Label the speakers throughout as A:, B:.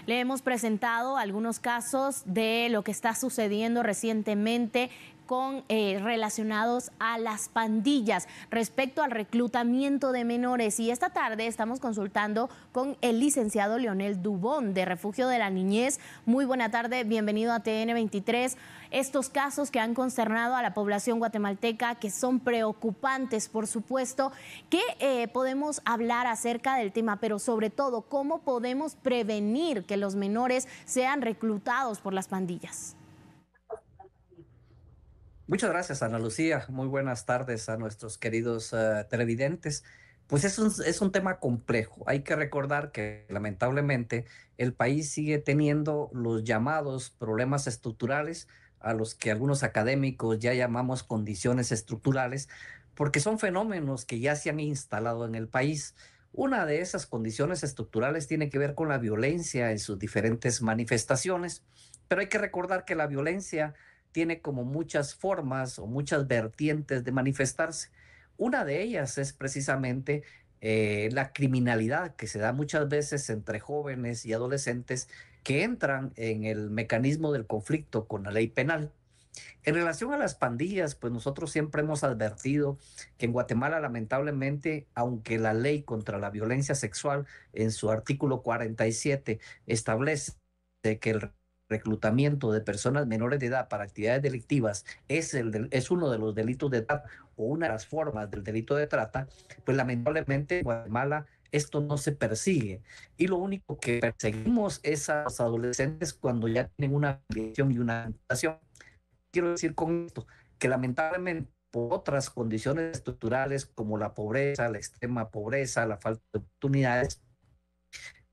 A: Le hemos presentado algunos casos de lo que está sucediendo recientemente relacionados a las pandillas respecto al reclutamiento de menores, y esta tarde estamos consultando con el licenciado Leonel Dubón de Refugio de la Niñez. Muy buena tarde, bienvenido a TN23. Estos casos que han consternado a la población guatemalteca, que son preocupantes, por supuesto. ¿Qué podemos hablar acerca del tema? Pero sobre todo, ¿cómo podemos prevenir que los menores sean reclutados por las pandillas?
B: Muchas gracias, Ana Lucía. Muy buenas tardes a nuestros queridos televidentes. Pues es un tema complejo. Hay que recordar que lamentablemente el país sigue teniendo los llamados problemas estructurales, a los que algunos académicos ya llamamos condiciones estructurales, porque son fenómenos que ya se han instalado en el país. Una de esas condiciones estructurales tiene que ver con la violencia en sus diferentes manifestaciones, pero hay que recordar que la violencia tiene como muchas formas o muchas vertientes de manifestarse. Una de ellas es precisamente la criminalidad que se da muchas veces entre jóvenes y adolescentes que entran en el mecanismo del conflicto con la ley penal. En relación a las pandillas, pues nosotros siempre hemos advertido que en Guatemala, lamentablemente, aunque la ley contra la violencia sexual en su artículo 47 establece que el reclutamiento de personas menores de edad para actividades delictivas es uno de los delitos de trata o una de las formas del delito de trata, pues lamentablemente en Guatemala esto no se persigue. Y lo único que perseguimos es a los adolescentes cuando ya tienen una afiliación y una vinculación. Quiero decir con esto que lamentablemente por otras condiciones estructurales como la pobreza, la extrema pobreza, la falta de oportunidades,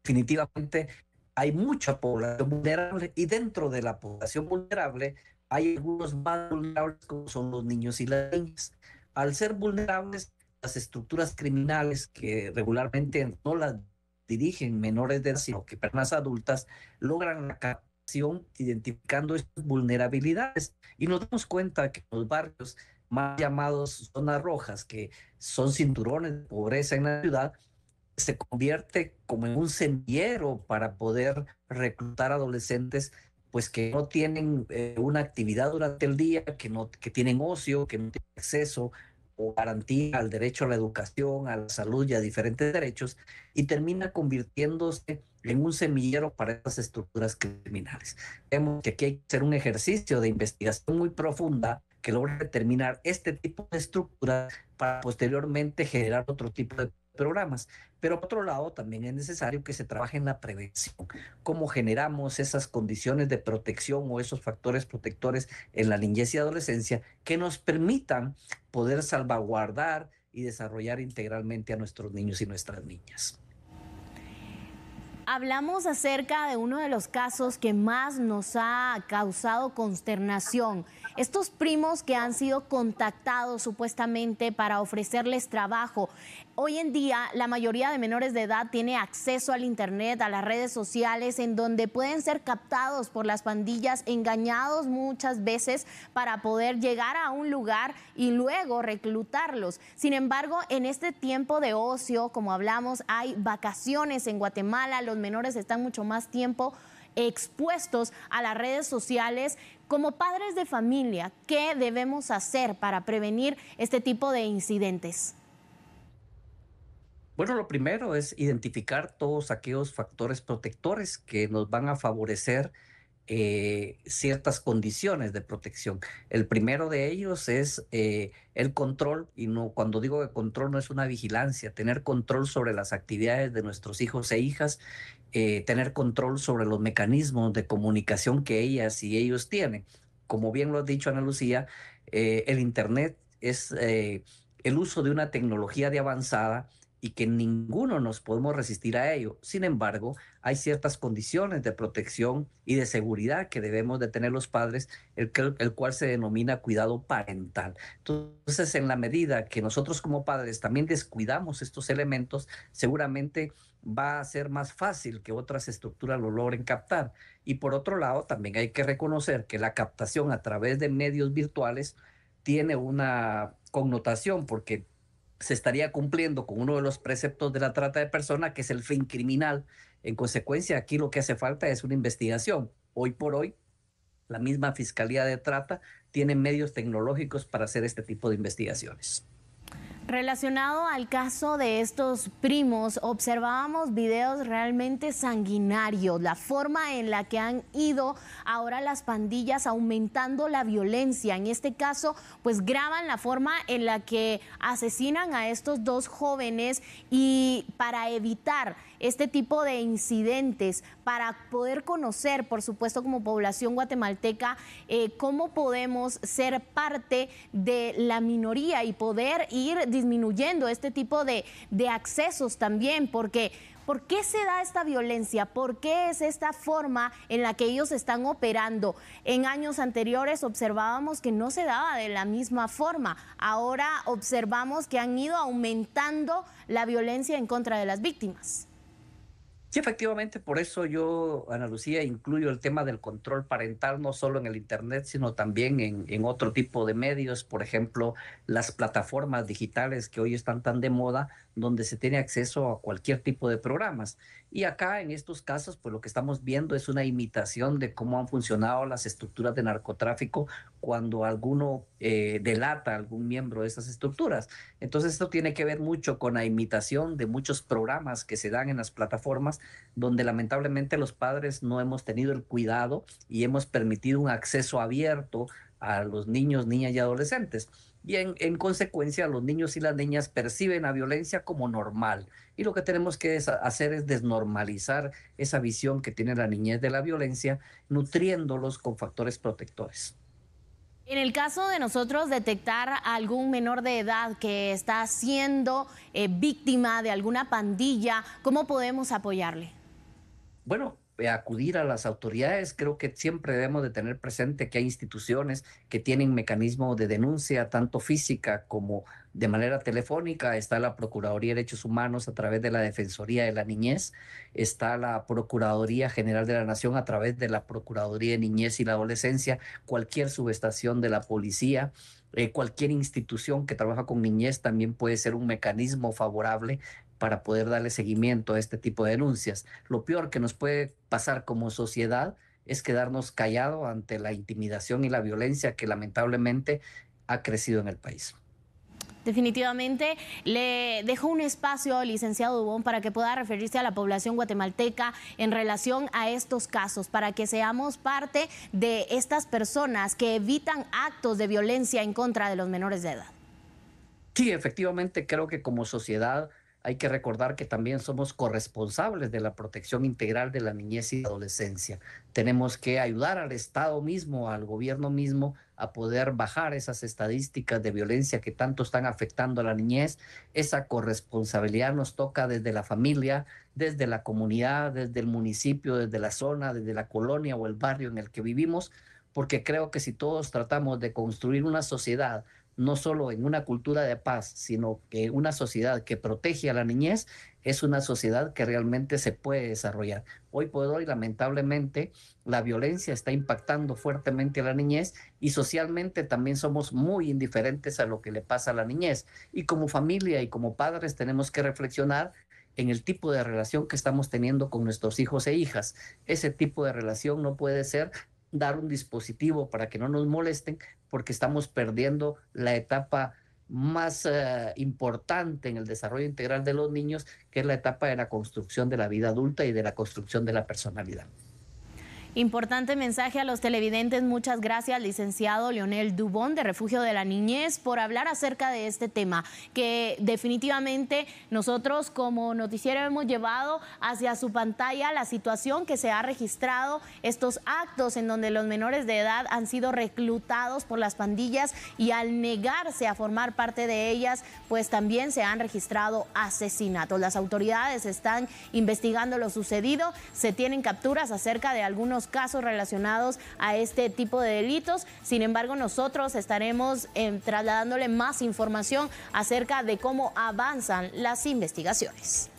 B: definitivamente hay mucha población vulnerable, y dentro de la población vulnerable hay algunos más vulnerables como son los niños y las niñas. Al ser vulnerables, las estructuras criminales que regularmente no las dirigen menores de edad, sino que personas adultas, logran la captación identificando estas vulnerabilidades, y nos damos cuenta que los barrios más llamados zonas rojas, que son cinturones de pobreza en la ciudad, se convierte como en un semillero para poder reclutar adolescentes pues que no tienen una actividad durante el día, que tienen ocio, que no tienen acceso o garantía al derecho a la educación, a la salud y a diferentes derechos, y termina convirtiéndose en un semillero para estas estructuras criminales. Vemos que aquí hay que hacer un ejercicio de investigación muy profunda que logre determinar este tipo de estructuras para posteriormente generar otro tipo de programas. Pero por otro lado, también es necesario que se trabaje en la prevención. ¿Cómo generamos esas condiciones de protección o esos factores protectores en la niñez y adolescencia que nos permitan poder salvaguardar y desarrollar integralmente a nuestros niños y nuestras niñas?
A: Hablamos acerca de uno de los casos que más nos ha causado consternación. Estos primos que han sido contactados supuestamente para ofrecerles trabajo. Hoy en día la mayoría de menores de edad tiene acceso al internet, a las redes sociales, en donde pueden ser captados por las pandillas, engañados muchas veces para poder llegar a un lugar y luego reclutarlos. Sin embargo, en este tiempo de ocio, como hablamos, hay vacaciones en Guatemala, los menores están mucho más tiempo expuestos a las redes sociales. Como padres de familia, ¿qué debemos hacer para prevenir este tipo de incidentes?
B: Bueno, lo primero es identificar todos aquellos factores protectores que nos van a favorecer ciertas condiciones de protección. El primero de ellos es el control, y no, cuando digo de control no es una vigilancia, tener control sobre las actividades de nuestros hijos e hijas, tener control sobre los mecanismos de comunicación que ellas y ellos tienen. Como bien lo has dicho, Ana Lucía, el Internet es el uso de una tecnología de avanzada y que ninguno nos podemos resistir a ello. Sin embargo, hay ciertas condiciones de protección y de seguridad que debemos de tener los padres, el cual se denomina cuidado parental. Entonces, en la medida que nosotros como padres también descuidamos estos elementos, seguramente va a ser más fácil que otras estructuras lo logren captar. Y por otro lado, también hay que reconocer que la captación a través de medios virtuales tiene una connotación, porque se estaría cumpliendo con uno de los preceptos de la trata de personas, que es el fin criminal. En consecuencia, aquí lo que hace falta es una investigación. Hoy por hoy, la misma Fiscalía de Trata tiene medios tecnológicos para hacer este tipo de investigaciones.
A: Relacionado al caso de estos primos, observábamos videos realmente sanguinarios, la forma en la que han ido ahora las pandillas aumentando la violencia. En este caso, pues graban la forma en la que asesinan a estos dos jóvenes, y para evitar este tipo de incidentes, para poder conocer, por supuesto, como población guatemalteca, cómo podemos ser parte de la minoría y poder ir disminuyendo este tipo de accesos también, porque ¿por qué se da esta violencia? ¿Por qué es esta forma en la que ellos están operando? En años anteriores observábamos que no se daba de la misma forma. Ahora observamos que han ido aumentando la violencia en contra de las víctimas.
B: Sí, efectivamente, por eso yo, Ana Lucía, incluyo el tema del control parental, no solo en el Internet, sino también en otro tipo de medios, por ejemplo, las plataformas digitales que hoy están tan de moda, donde se tiene acceso a cualquier tipo de programas. Y acá, en estos casos, pues lo que estamos viendo es una imitación de cómo han funcionado las estructuras de narcotráfico cuando alguno delata a algún miembro de esas estructuras. Entonces, esto tiene que ver mucho con la imitación de muchos programas que se dan en las plataformas, donde lamentablemente los padres no hemos tenido el cuidado y hemos permitido un acceso abierto a los niños, niñas y adolescentes. Y en consecuencia, los niños y las niñas perciben la violencia como normal. Y lo que tenemos que hacer es desnormalizar esa visión que tiene la niñez de la violencia, nutriéndolos con factores protectores.
A: En el caso de nosotros detectar a algún menor de edad que está siendo víctima de alguna pandilla, ¿cómo podemos apoyarle?
B: Bueno, acudir a las autoridades. Creo que siempre debemos de tener presente que hay instituciones que tienen mecanismos de denuncia, tanto física como de manera telefónica. Está la Procuraduría de Derechos Humanos a través de la Defensoría de la Niñez, está la Procuraduría General de la Nación a través de la Procuraduría de Niñez y la Adolescencia, cualquier subestación de la policía. Cualquier institución que trabaja con niñez también puede ser un mecanismo favorable para poder darle seguimiento a este tipo de denuncias. Lo peor que nos puede pasar como sociedad es quedarnos callados ante la intimidación y la violencia que lamentablemente ha crecido en el país.
A: Definitivamente le dejo un espacio, licenciado Dubón, para que pueda referirse a la población guatemalteca en relación a estos casos, para que seamos parte de estas personas que evitan actos de violencia en contra de los menores de edad.
B: Sí, efectivamente, creo que como sociedad hay que recordar que también somos corresponsables de la protección integral de la niñez y la adolescencia. Tenemos que ayudar al Estado mismo, al gobierno mismo, a poder bajar esas estadísticas de violencia que tanto están afectando a la niñez. Esa corresponsabilidad nos toca desde la familia, desde la comunidad, desde el municipio, desde la zona, desde la colonia o el barrio en el que vivimos, porque creo que si todos tratamos de construir una sociedad no solo en una cultura de paz, sino que una sociedad que protege a la niñez, es una sociedad que realmente se puede desarrollar. Hoy por hoy, lamentablemente, la violencia está impactando fuertemente a la niñez y socialmente también somos muy indiferentes a lo que le pasa a la niñez. Y como familia y como padres tenemos que reflexionar en el tipo de relación que estamos teniendo con nuestros hijos e hijas. Ese tipo de relación no puede ser dar un dispositivo para que no nos molesten, porque estamos perdiendo la etapa más importante en el desarrollo integral de los niños, que es la etapa de la construcción de la vida adulta y de la construcción de la personalidad.
A: Importante mensaje a los televidentes. Muchas gracias, licenciado Leonel Dubón, de Refugio de la Niñez, por hablar acerca de este tema que definitivamente nosotros como noticiero hemos llevado hacia su pantalla la situación que se ha registrado, estos actos en donde los menores de edad han sido reclutados por las pandillas y al negarse a formar parte de ellas, pues también se han registrado asesinatos. Las autoridades están investigando lo sucedido, se tienen capturas acerca de algunos casos relacionados a este tipo de delitos. Sin embargo, nosotros estaremos trasladándole más información acerca de cómo avanzan las investigaciones.